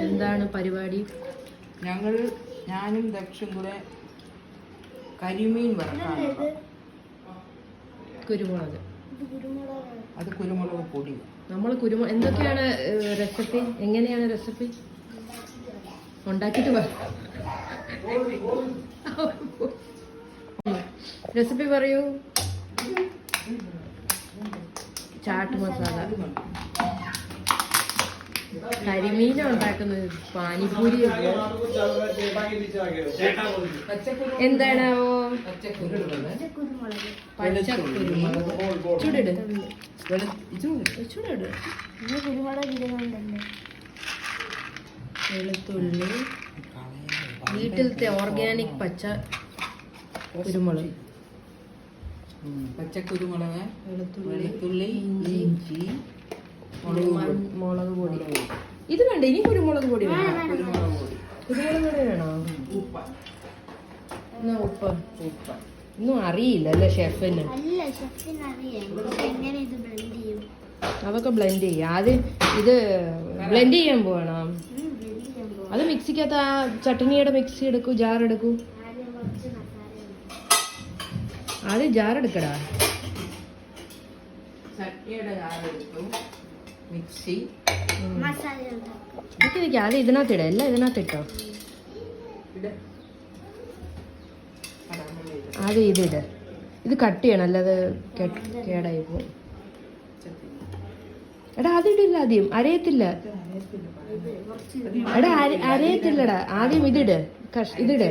എന്താണ് പരിപാടി? ഞാനും ദക്ഷും കൂടെ കരിമീൻ വറക്കാണ്. കുരുമുളക്, അത് കുരുമുളക് പൊടി. നമ്മൾ എന്തൊക്കെയാണ് റെസിപ്പി? എങ്ങനെയാണ് റെസിപ്പി ഉണ്ടാക്കിയിട്ട് റെസിപ്പി പറയൂ. ചാട്ട് മസാല, കരിമീനാണ് ഉണ്ടാക്കുന്നത്. പാനിപ്പൂരി എന്താണാവോ? പച്ചക്കുരുമുളക് ചുടിട് ചുടിട്. വെളുത്തുള്ളി, വീട്ടിലത്തെ ഓർഗാനിക് പച്ച കുരുമുളക്, പച്ചക്കുരുമുളക്, വെളുത്തുള്ളി, ഇഞ്ചി, മുളക് പൊടി. ഇത് വേണ്ട, ഇനി കുരുമുളക് പൊടി വേണം. കുരുമുളക് പൊടി വേണോ? എന്നാ ഉപ്പ്. ഒന്നും അറിയില്ല അല്ലേ ഷെഫിന്? അതൊക്കെ ബ്ലെൻഡ് ചെയ്യും. ആദ്യം ഇത് ബ്ലെൻഡ് ചെയ്യാൻ പോകണം. അത് മിക്സിക്കകത്ത് ആ ചട്നിയുടെ മിക്സി എടുക്കൂ, ജാർ എടുക്കൂ. ആദ്യം ജാർ എടുക്കടാ. ചട്നിയുടെ ജാറെടുത്തു, മിക്സി. ആദ്യം ഇതിനകത്തിട, എല്ലാം ഇതിനകത്തിട്ടോ. ആദ്യം ഇതിട്. ഇത് കട്ട് ചെയ്യണം, അല്ലാതെ കേടായി പോകും. എടാ അതിടില്ല, ആദ്യം അരയത്തില്ല. എടാ അരയത്തില്ലടാ, ആദ്യം ഇതിട്. ഇതിട്.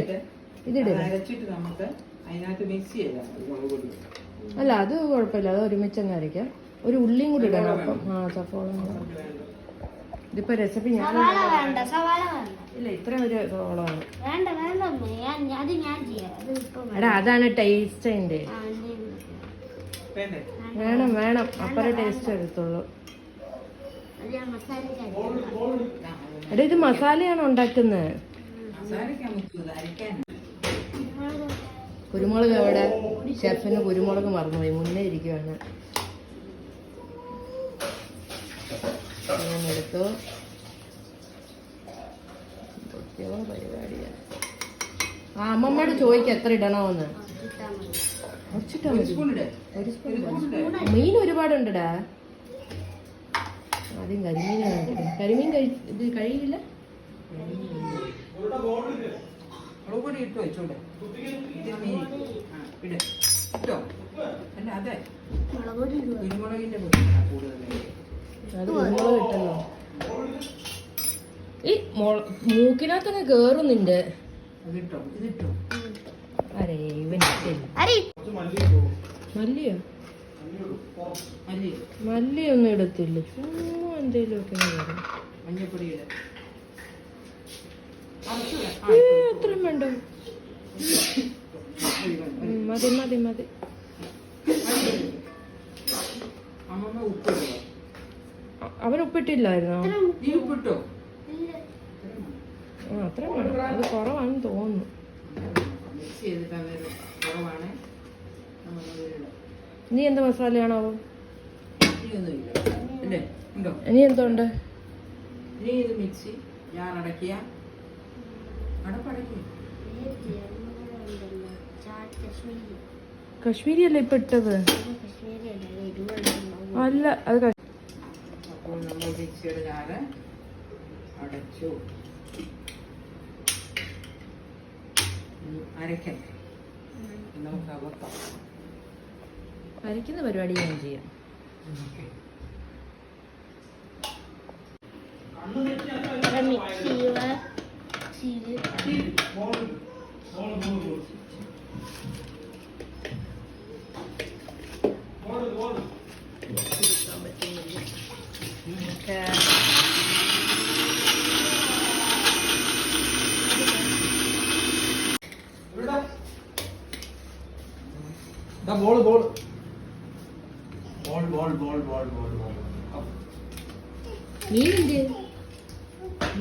അല്ല അത് കുഴപ്പമില്ല, അത് ഒരുമിച്ചങ്ങ് അരയ്ക്കാം. ഒരു ഉള്ളിയും കൂടി ഇടണം. അപ്പം സപ്പോള. ഇതിപ്പോ റെസിപ്പി ഞാൻ ഇല്ല, ഇത്ര ഒരു സോളമാണ്. എടാ അതാണ് ടേസ്റ്റ് അതിന്റെ. വേണം അപ്പറേ ടേസ്റ്റ് എടുത്തുള്ളൂ. എടാ ഇത് മസാലയാണ് ഉണ്ടാക്കുന്നത്. കുരുമുളക് എവിടെ? ഷെഫിന് കുരുമുളക് മറന്നുപോയി, മുന്നേ ഇരിക്കുവാണ്. എടുത്തു. പരിപാടിയാണ്. അമ്മമ്മയോട് ചോദിക്കാം എത്ര ഇടണമെന്ന്. മീൻ ഒരുപാടുണ്ടടാ. ആദ്യം കരിമീൻ ഇത് കഴിയില്ല. അത് കുരുമുളക് ഇട്ടല്ലോ. ഈ മൂക്കിനകത്തങ്ങ് കേറും നിന്റെ. അരേ മല്ലിയോ? മല്ലിയൊന്നും ഇടത്തില്ല, ചുമ്മാ എന്തേലും ഒക്കെ. അത്രയും വേണ്ട. മതി. അവൻ ഉപ്പിട്ടില്ലായിരുന്നോ? അത്രയും വേണം. അത് കുറവാണെന്ന് തോന്നുന്നു. നീ എന്ത് മസാലയാണോ? ഇനി എന്തോണ്ട്? മിക്സി ഞാൻ അടക്കിയ കശ്മീരി അല്ല ഇപ്പൊ ഇട്ടത്? അല്ല അത്. അപ്പോൾ നമ്മൾ മിക്സിയുടെ ജാറ് അടച്ചു. അരയ്ക്കുന്ന പരിപാടി ഞാൻ ചെയ്യാം.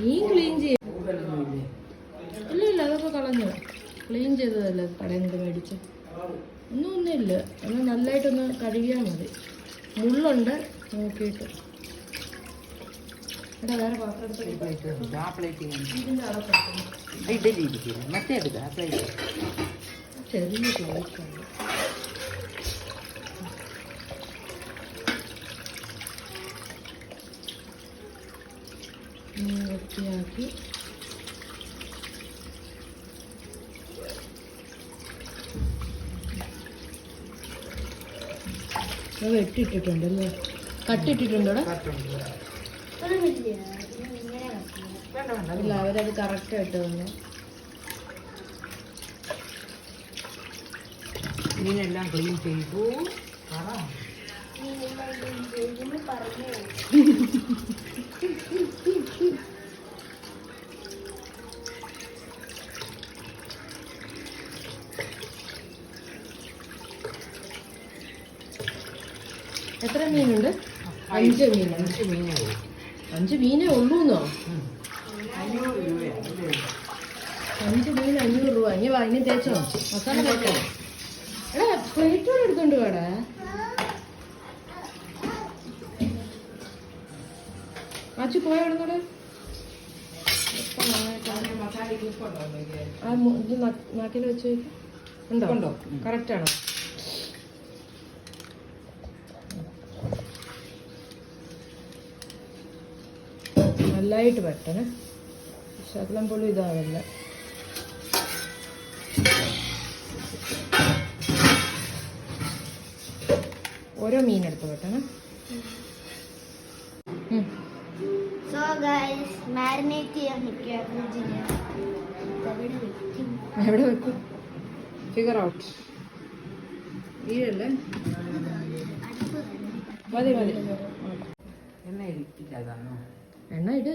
മീൻ ക്ലീൻ ചെയ്യ. ഇല്ല അതൊക്കെ കളഞ്ഞു. ക്ലീൻ ചെയ്തതല്ലേ കടയിൽ നിന്ന് മേടിച്ച്. ഒന്നുമില്ല, എന്നാൽ നല്ലതായിട്ടൊന്ന് കഴുകിയാൽ മതി. മുള്ളുണ്ട് നോക്കിയിട്ട്. എടാ വേറെ പാത്രം എടുത്ത് ഒരു പ്ലേറ്റ് തന്നിട്ട് ആ പ്ലേറ്റ് ഇതിൻ്റെ അകത്ത് ഇഡലി ഇരിക്കില്ല മറ്റേ എടുക്കുക ആ പ്ലേറ്റ് ചെറിയ പ്ലേറ്റാണ്. വൃത്തിയാക്കി വെട്ടിട്ടിട്ടുണ്ടല്ലേ? കട്ടിട്ടിട്ടുണ്ടോ? ഇല്ല, അവരത് കറക്റ്റായിട്ട് തന്നെ. മീനെല്ലാം ക്ലീൻ ചെയ്തു. എത്ര മീനുണ്ട്? 5 മീൻ. 5 മീനായി. 5 മീനേ ഉള്ളൂന്നോ? 500 രൂപയാണ്. 5 മീൻ 500 രൂപ. ഇനി വാ, ഇനി തേച്ചോ മസാല തേച്ചോ. എടാ പ്ലേറ്റ് കൂടെ എടുത്തോണ്ട് വേടാ. ആച്ചു പോയാടുന്നോട് നാക്കിൽ വെച്ച് ഉണ്ടോ? കറക്റ്റാണോ? നല്ലതായിട്ട് വെട്ടണേ, ശകലം പോലും ഇതാവില്ല. ഓരോ മീനെടുത്ത് വെട്ടണേ. സോ ഗൈസ് മാരിനേറ്റ് ചെയ്യാൻ നിൽക്കുക ഫ്രിഡ്ജിൽ. എവിടെ വെക്കും? Figure out. വീഴല്ലേ? മതി മതി. എണ്ണ ഇരിക്കില്ലാതാണോ? എണ്ണ ഇട്.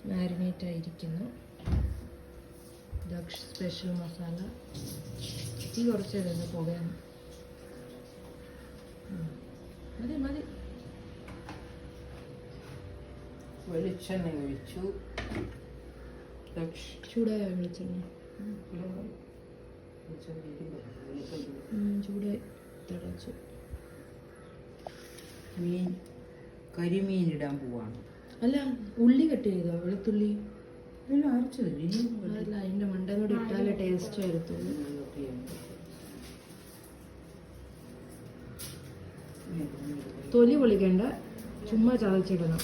മാരിനേറ്റ് ആയിരിക്കുന്നു. ദക്ഷ് സ്പെഷ്യൽ മസാല. തീ കുറച്ച് തന്നെ പുകയാണ്. മതി മതി. വെളിച്ചെണ്ണ ഒഴിച്ചു. ചൂടായ വെളിച്ചെണ്ണ. ചൂടായി തിളച്ചു. മീൻ കരിമീൻ ഇടാൻ പോവാണ്. അല്ല, ഉള്ളി കട്ട് ചെയ്തോ? വെളുത്തുള്ളി അരച്ചതില്ല. അതല്ല, അതിൻ്റെ മണ്ടനോട് ഇട്ടാലേ ടേസ്റ്റ് വരത്തുള്ളൂ. തൊലി പൊളിക്കണ്ട, ചുമ്മാ ചതച്ചിടണം.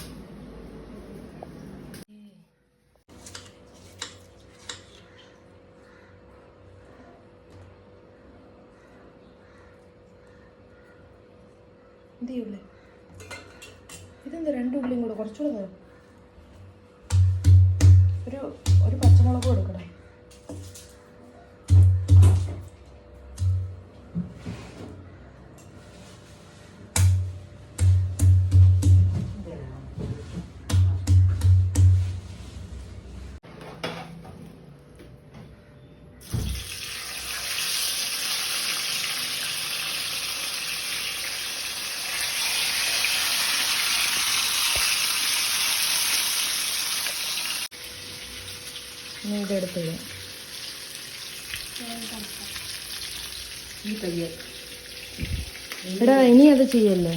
എന്ത് ചെയ്യൂലേ? ഇതെന്താ 2 ഉള്ളിയും കൂടെ കുറച്ചുകൂടെ ഒരു പച്ചമുളക് കൊടുക്കണം. ഇതെടുത്തിടാം. ഈ പയ്യെ എടാ ഇനി അത് ചെയ്യല്ലേ?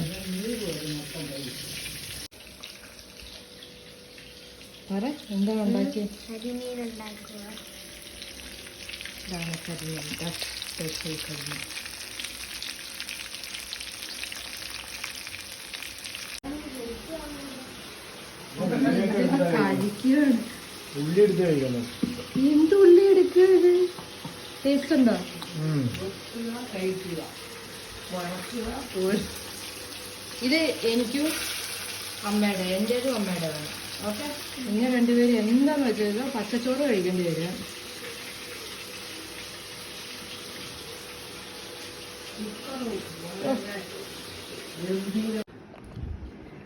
പറ, എന്താണ് ഉണ്ടാക്കിയത്? കരിമീൻ ഉണ്ടാക്കുക. ഇതാണ് കരിമീൻ. സ്പെഷ്യൽ കരിമീൻ. കഴിക്കുകയാണ്. ഉള്ളി എടുത്ത് കഴിക്കണം. എന്ത് ഉള്ളി എടുക്കുക? ടേസ്റ്റ് ഉണ്ടോ? കഴിക്കുക. ഇത് എനിക്കും അമ്മയുടെ, എൻ്റെതും അമ്മയുടെ വേണം. ഓക്കെ, നിങ്ങൾ രണ്ടുപേരും എന്താന്ന് വെച്ചാൽ പച്ചച്ചോറ് കഴിക്കേണ്ടി വരിക.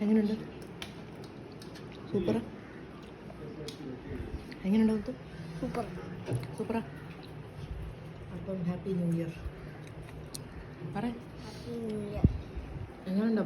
എങ്ങനെയുണ്ട്? സൂപ്പറാ? എങ്ങനെയുണ്ടാവും? സൂപ്പറാ. അപ്പം ഹാപ്പി ന്യൂ ഇയർ പറ. Happy new year. എങ്ങനെയുണ്ടോ?